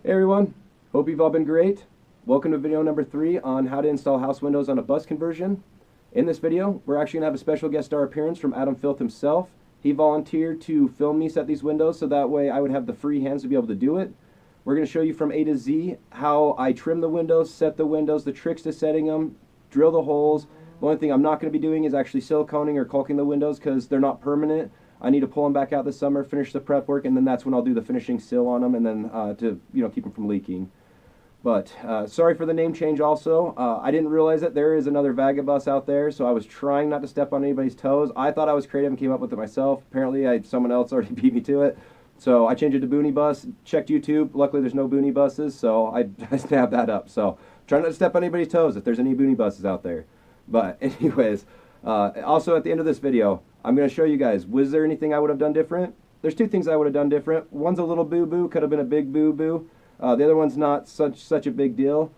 Hey everyone, hope you've all been great. Welcome to video number 3 on how to install house windows on a bus conversion. In this video, we're actually going to have a special guest star appearance from Adam Filth himself. He volunteered to film me set these windows so that way I would have the free hands to be able to do it. We're going to show you from A to Z how I trim the windows, set the windows, the tricks to setting them, drill the holes. The only thing I'm not going to be doing is actually siliconing or caulking the windows because they're not permanent. I need to pull them back out this summer, finish the prep work, and then that's when I'll do the finishing seal on them, and then to keep them from leaking. But sorry for the name change also. I didn't realize that there is another Vagabus out there, so I was trying not to step on anybody's toes. I thought I was creative and came up with it myself. Apparently someone else already beat me to it. So I changed it to Boonie Bus, checked YouTube. Luckily there's no Boonie Buses, so I snapped that up. So try not to step on anybody's toes if there's any Boonie Buses out there. But anyways, also at the end of this video, I'm going to show you guys, was there anything I would have done different? There's 2 things I would have done different. One's a little boo-boo, could have been a big boo-boo. The other one's not such a big deal.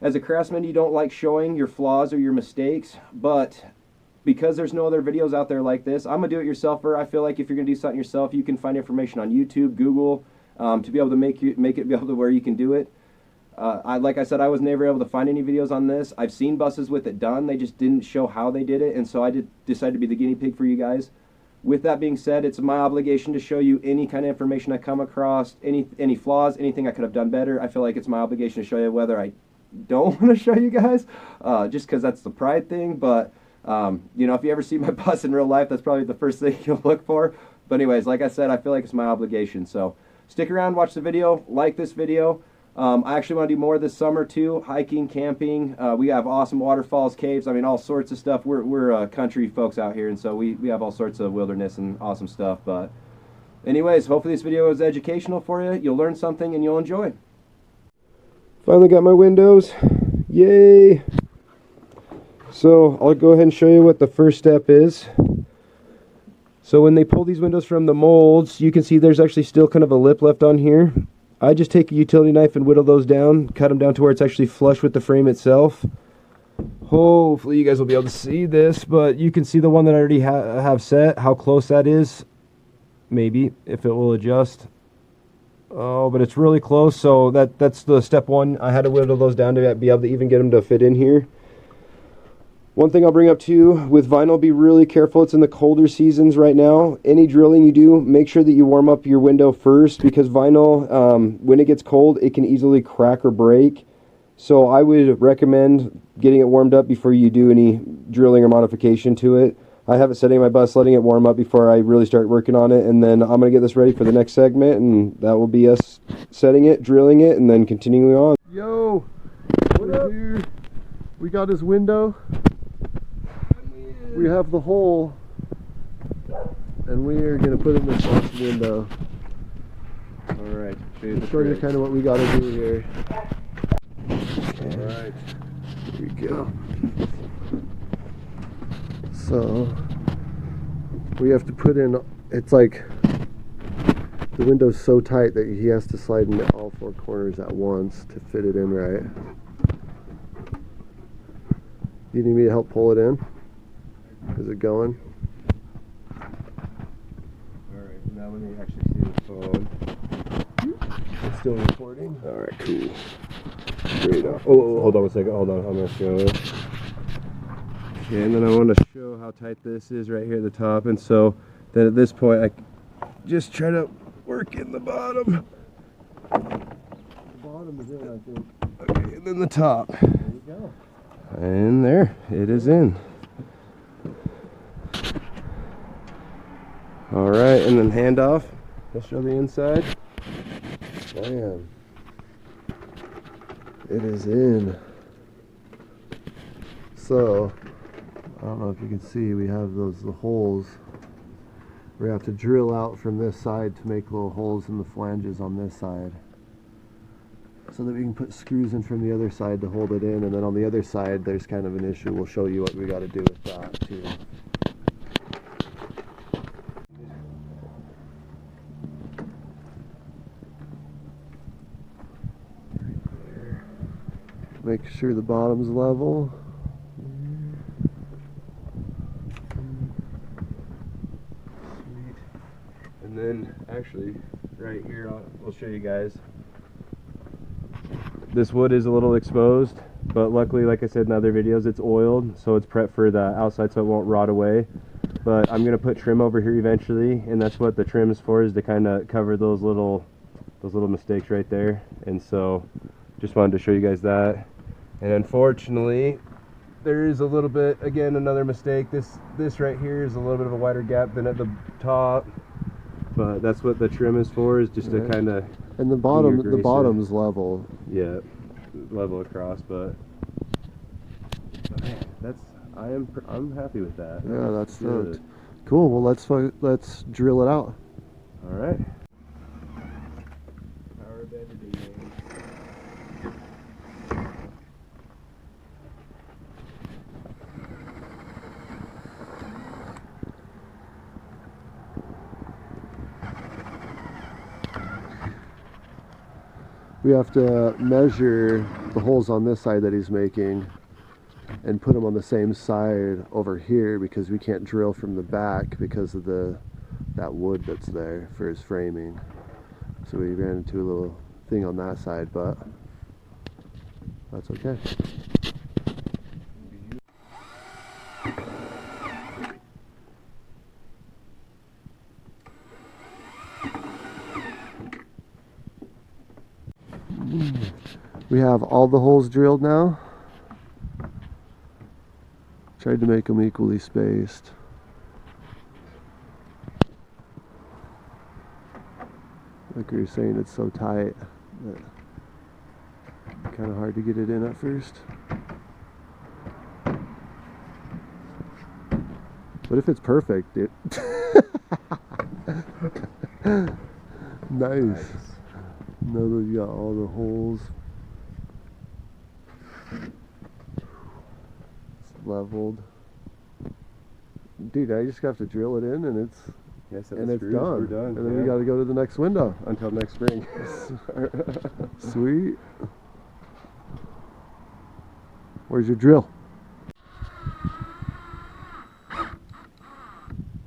As a craftsman, you don't like showing your flaws or your mistakes, but because there's no other videos out there like this, I'm a do-it-yourselfer. I feel like if you're going to do something yourself, you can find information on YouTube, Google, to be able to make it be able to where you can do it. Like I said, I was never able to find any videos on this. I've seen buses with it done. They just didn't show how they did it, and so I decided to be the guinea pig for you guys. With that being said, it's my obligation to show you any kind of information I come across, any flaws, anything I could have done better. I feel like it's my obligation to show you, whether I don't want to show you guys, just because that's the pride thing. But if you ever see my bus in real life, that's probably the first thing you'll look for. But anyways, like I said, I feel like it's my obligation. So stick around, watch the video, like this video. I actually want to do more this summer too, hiking, camping. We have awesome waterfalls, caves, I mean all sorts of stuff. We're country folks out here, and so we have all sorts of wilderness and awesome stuff. But anyways, hopefully this video is educational for you. You'll learn something and you'll enjoy. Finally got my windows. Yay! So I'll go ahead and show you what the first step is. So when they pull these windows from the molds, you can see there's actually still kind of a lip left on here. I just take a utility knife and whittle those down, cut them down to where it's actually flush with the frame itself. Hopefully you guys will be able to see this, but you can see the one that I already have set, how close that is. Maybe, if it will adjust. Oh, but it's really close, so that's the step 1. I had to whittle those down to be able to even get them to fit in here. One thing I'll bring up too, with vinyl, be really careful. It's in the colder seasons right now. Any drilling you do, make sure that you warm up your window first, because vinyl, when it gets cold, it can easily crack or break. So I would recommend getting it warmed up before you do any drilling or modification to it. I have it setting in my bus, letting it warm up before I really start working on it, and then I'm going to get this ready for the next segment, and that will be us setting it, drilling it, and then continuing on. Yo, what up? Here. We got his window. We have the hole, and we are going to put it in this box window. Alright, Show you kind of what we got to do here. Alright, here we go. So, we have to put in, it's like, the window's so tight that he has to slide in all 4 corners at once to fit it in right. You need me to help pull it in? Is it going? Alright, now let me actually see the phone. It's still recording? Alright, cool. Straight up. Oh, hold on a second. Hold on. I'm going to show it. Okay, and then I want to show how tight this is right here at the top. And so then at this point, I just try to work in the bottom. The bottom is in, I think. Okay, and then the top. There you go. And there, it is in. Alright, and then handoff. Let's show the inside. Bam. It is in. So, I don't know if you can see, we have the holes. We have to drill out from this side to make little holes in the flanges on this side, so that we can put screws in from the other side to hold it in, and then on the other side there's kind of an issue. We'll show you what we got to do with that too. Make sure the bottom's level. And then actually right here, we'll show you guys. This wood is a little exposed, but luckily, like I said in other videos, it's oiled, so it's prepped for the outside so it won't rot away. But I'm gonna put trim over here eventually, and that's what the trim is for, is to kind of cover those little mistakes right there. And so just wanted to show you guys that. And unfortunately, there is a little bit, again, another mistake. This right here is a little bit of a wider gap than at the top, but that's what the trim is for, is just to kind of, and the bottom's level. Yeah, level across. But I'm happy with that. Yeah, that's good. Cool. Well, let's drill it out. All right. Power of editing. We have to measure the holes on this side that he's making and put them on the same side over here, because we can't drill from the back because of that wood that's there for his framing. So we ran into a little thing on that side, but that's okay. We have all the holes drilled now. Tried to make them equally spaced. Like we were saying, it's so tight that kind of hard to get it in at first. But if it's perfect, it nice. Now that you got all the holes leveled. Dude, I just have to drill it in and it's done. We're done. And then we got to go to the next window. Until next spring. Sweet. Where's your drill?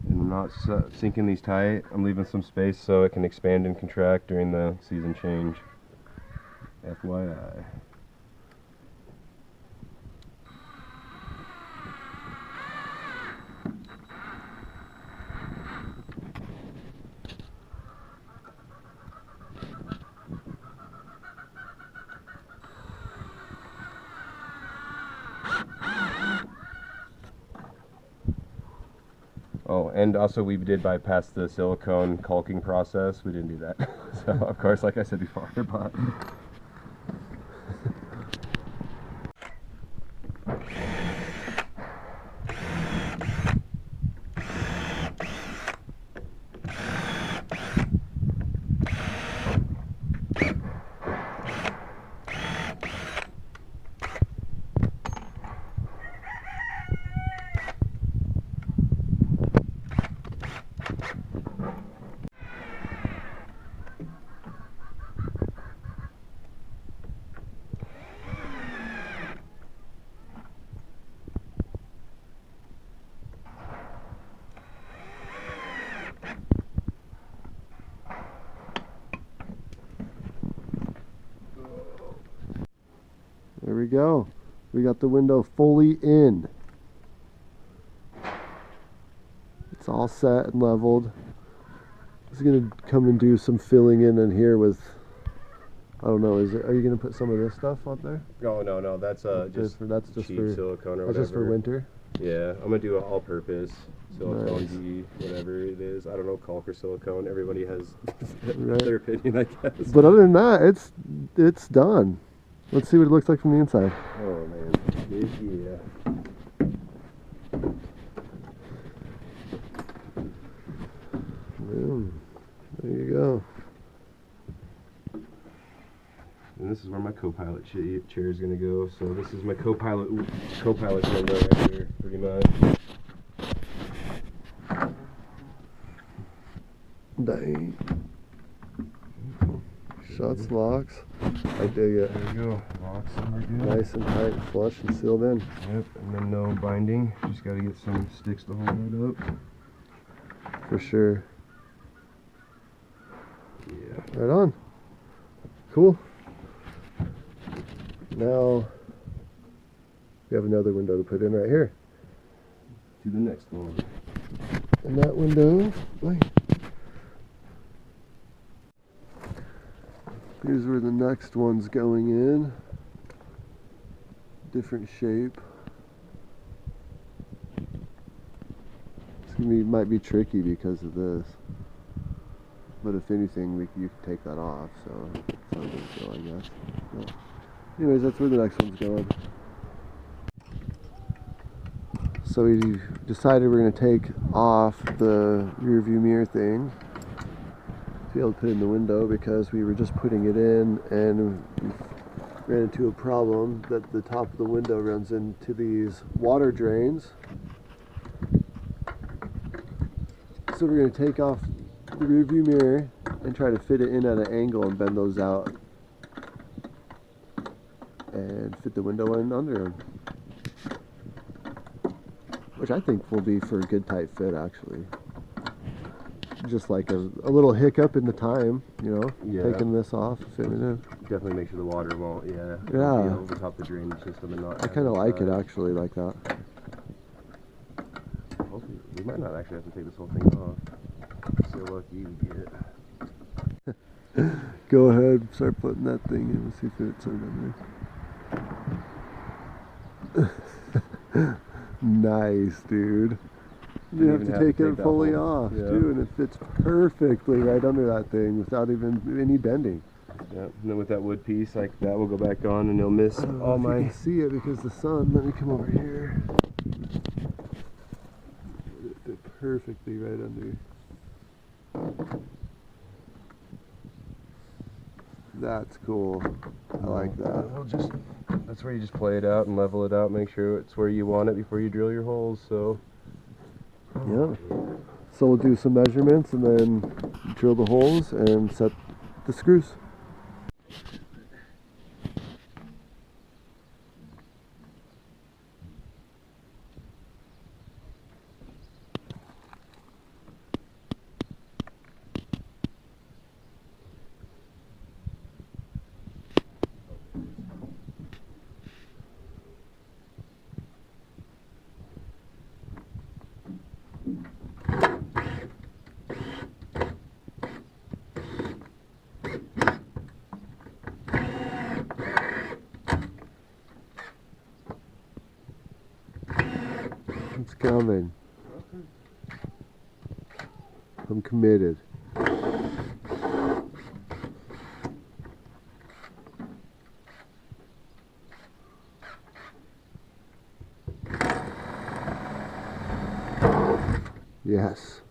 And I'm not sinking these tight. I'm leaving some space so it can expand and contract during the season change. FYI. Oh, and also we did bypass the silicone caulking process. We didn't do that. So, of course, like I said before, but... There we go. We got the window fully in. It's all set and leveled. It's gonna come and do some filling in here with, I don't know, are you gonna put some of this stuff on there? No, that's just cheap silicone or whatever. That's just for winter? Yeah, I'm gonna do an all-purpose silicone, whatever it is. I don't know, caulk or silicone. Everybody has their opinion, I guess. But other than that, it's done. Let's see what it looks like from the inside. Oh man, yeah. Boom. There you go. And this is where my co-pilot chair is gonna go. So this is my co-pilot window right here, pretty much. Dang. Shuts, locks. I dig it. There you go. Locks and we're good. Nice and tight, flush and sealed in. Yep, and then no binding. Just gotta get some sticks to hold it up. For sure. Yeah. Right on. Cool. now we have another window to put in right here. To the next one. And that window, here's where the next one's going in. Different shape. It's gonna be, might be tricky because of this. But if anything, you can take that off, so it's not a big deal, I guess. But anyways, that's where the next one's going. So we decided we're going to take off the rear view mirror thing to be able to put it in the window, because we were just putting it in and we ran into a problem that the top of the window runs into these water drains. So we're going to take off the rear view mirror and try to fit it in at an angle and bend those out and fit the window in under them, which I think will be for a good tight fit, actually. Just like a little hiccup in the time, you know, taking this off, fitting it in. Definitely make sure the water won't, be over top the drainage system and not. I kind of like it actually like that. Hopefully, we might not actually have to take this whole thing off. So lucky we get. Go ahead, start putting that thing in and see if it's in there. Nice, dude. You have to take it fully off, too, and it fits perfectly right under that thing without even any bending. Yeah, and then with that wood piece, like that will go back on and you'll miss all my... You can see it because the sun. Let me come over here. It fit perfectly right under. That's cool. I like that. We'll that's where you just play it out and level it out, make sure it's where you want it before you drill your holes, so... Yeah. So we'll do some measurements and then drill the holes and set the screws. It's coming. I'm committed. Yes.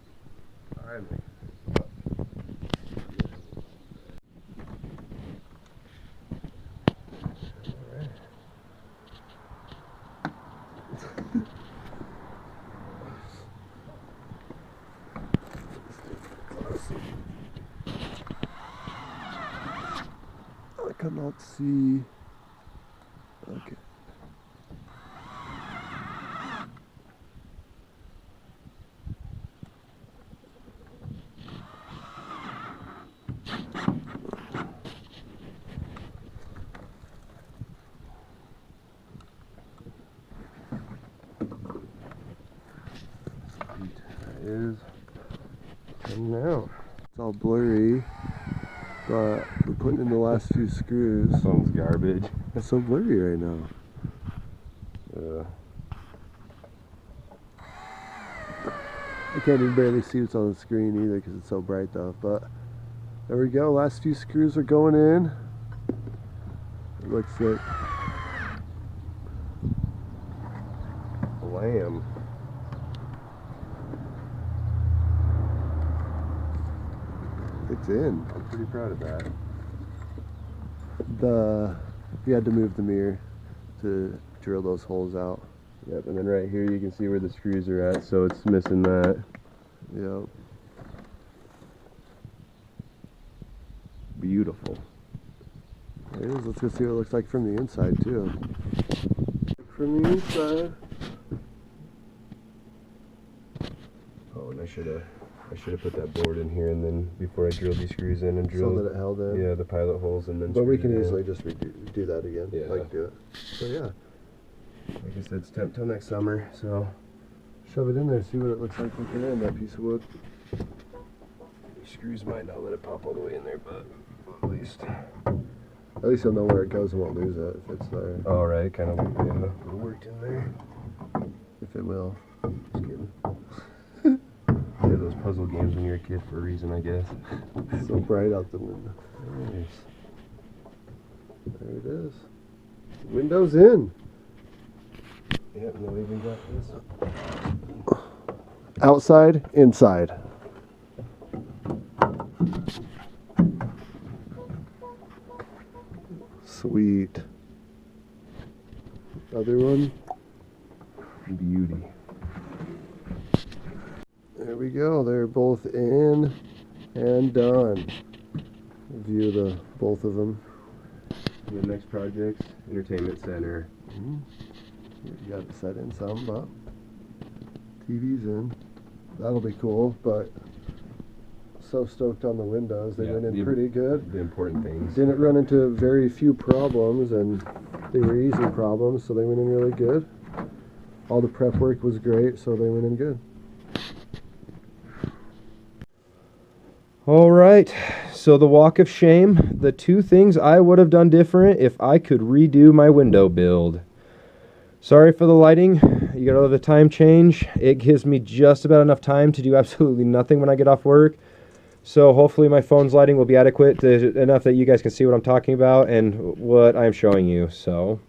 I cannot see. Okay. Is now. It's all blurry, but we're putting in the last few screws. This one's garbage. It's so blurry right now. I can't even barely see what's on the screen either because it's so bright though. But there we go. Last few screws are going in. It looks sick. Blam. It's in. I'm pretty proud of that. We had to move the mirror to drill those holes out. Yep, and then right here you can see where the screws are at, so it's missing that. Yep. Beautiful. It is. Let's go see what it looks like from the inside too. From the inside. Oh, and I should have I should have put that board in here and then before I drilled these screws in and drilled. So that it held in? Yeah, the pilot holes and then. But we can easily just do that again. Yeah. Like do it. So yeah. Like I said, it's temp till next summer, so. Shove it in there, see what it looks like when you're in that piece of wood. These screws might not let it pop all the way in there, but at least you'll know where it goes and won't lose it if it's there. All right, kind of worked in there. If it will. Just kidding. Yeah, those puzzle games when you're a kid for a reason, I guess. So bright out the window. Nice. There it is. Windows in. Yep, and then we even got this. Outside, inside. Sweet. Other one. Beauty. There we go. They're both in and done. View the both of them. The next project's entertainment center. You got to set in some, but TV's in. That'll be cool, but so stoked on the windows. They went in pretty good. The important things. Didn't run into very few problems, and they were easy problems, so they went in really good. All the prep work was great, so they went in good. All right, so the walk of shame, the two things I would have done different if I could redo my window build. Sorry for the lighting. You gotta love the time change. It gives me just about enough time to do absolutely nothing when I get off work. So hopefully my phone's lighting will be adequate enough that you guys can see what I'm talking about and what I'm showing you. So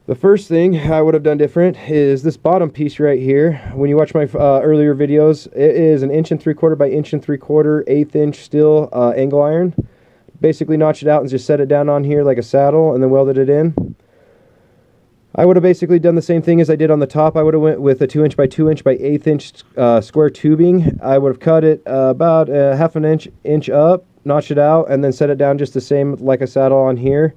the first thing I would have done different is this bottom piece right here. When you watch my earlier videos, it is an 1 3/4 by 1 3/4 1/8" steel angle iron. Basically notched it out and just set it down on here like a saddle and then welded it in. I would have basically done the same thing as I did on the top. I would have went with a 2" by 2" by 1/8" square tubing. I would have cut it about half an inch up, notched it out, and then set it down just the same like a saddle on here.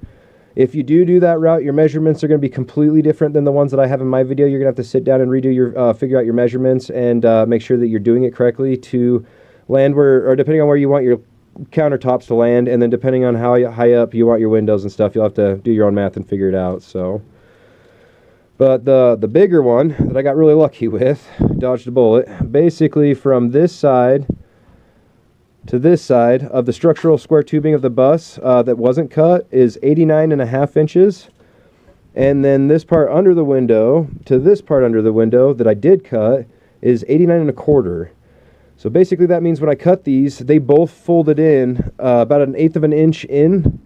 If you do that route, your measurements are going to be completely different than the ones that I have in my video. You're going to have to sit down and redo your, figure out your measurements and make sure that you're doing it correctly to land where, or depending on where you want your countertops to land, and then depending on how high up you want your windows and stuff, you'll have to do your own math and figure it out. So, but the bigger one that I got really lucky with, dodged a bullet, basically from this side to this side of the structural square tubing of the bus that wasn't cut is 89.5 inches. And then this part under the window to this part under the window that I did cut is 89.25. So basically that means when I cut these, they both folded in about 1/8 of an inch in.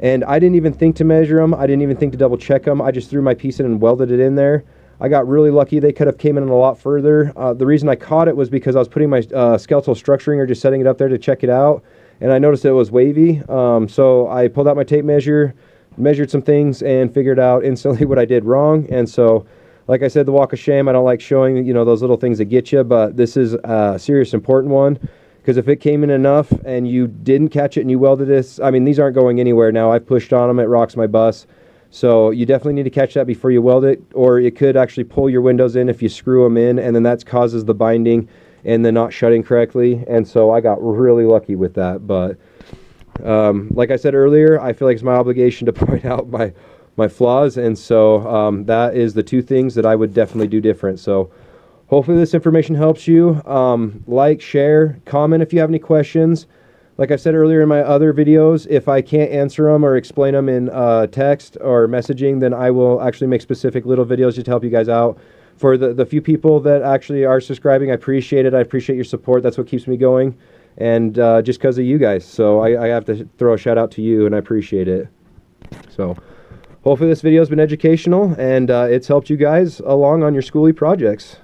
And I didn't even think to measure them. I didn't even think to double check them. I just threw my piece in and welded it in there. I got really lucky. They could have came in a lot further. The reason I caught it was because I was putting my skeletal structuring or just setting it up there to check it out. And I noticed it was wavy. So I pulled out my tape measure, measured some things, and figured out instantly what I did wrong. And so, like I said, the walk of shame, I don't like showing, those little things that get you, but this is a serious important one. Because if it came in enough and you didn't catch it and you welded this, I mean, these aren't going anywhere now. I've pushed on them. It rocks my bus. So you definitely need to catch that before you weld it, or it could actually pull your windows in if you screw them in, and then that causes the binding and the not shutting correctly. And so I got really lucky with that. But like I said earlier, I feel like it's my obligation to point out my flaws. And so that is the two things that I would definitely do different. So hopefully this information helps you. Like, share, comment if you have any questions. Like I said earlier in my other videos, if I can't answer them or explain them in text or messaging, then I will actually make specific little videos just to help you guys out. For the few people that actually are subscribing, I appreciate it. I appreciate your support. That's what keeps me going. And just because of you guys. So I have to throw a shout out to you, and I appreciate it. So hopefully this video has been educational, and it's helped you guys along on your skoolie projects.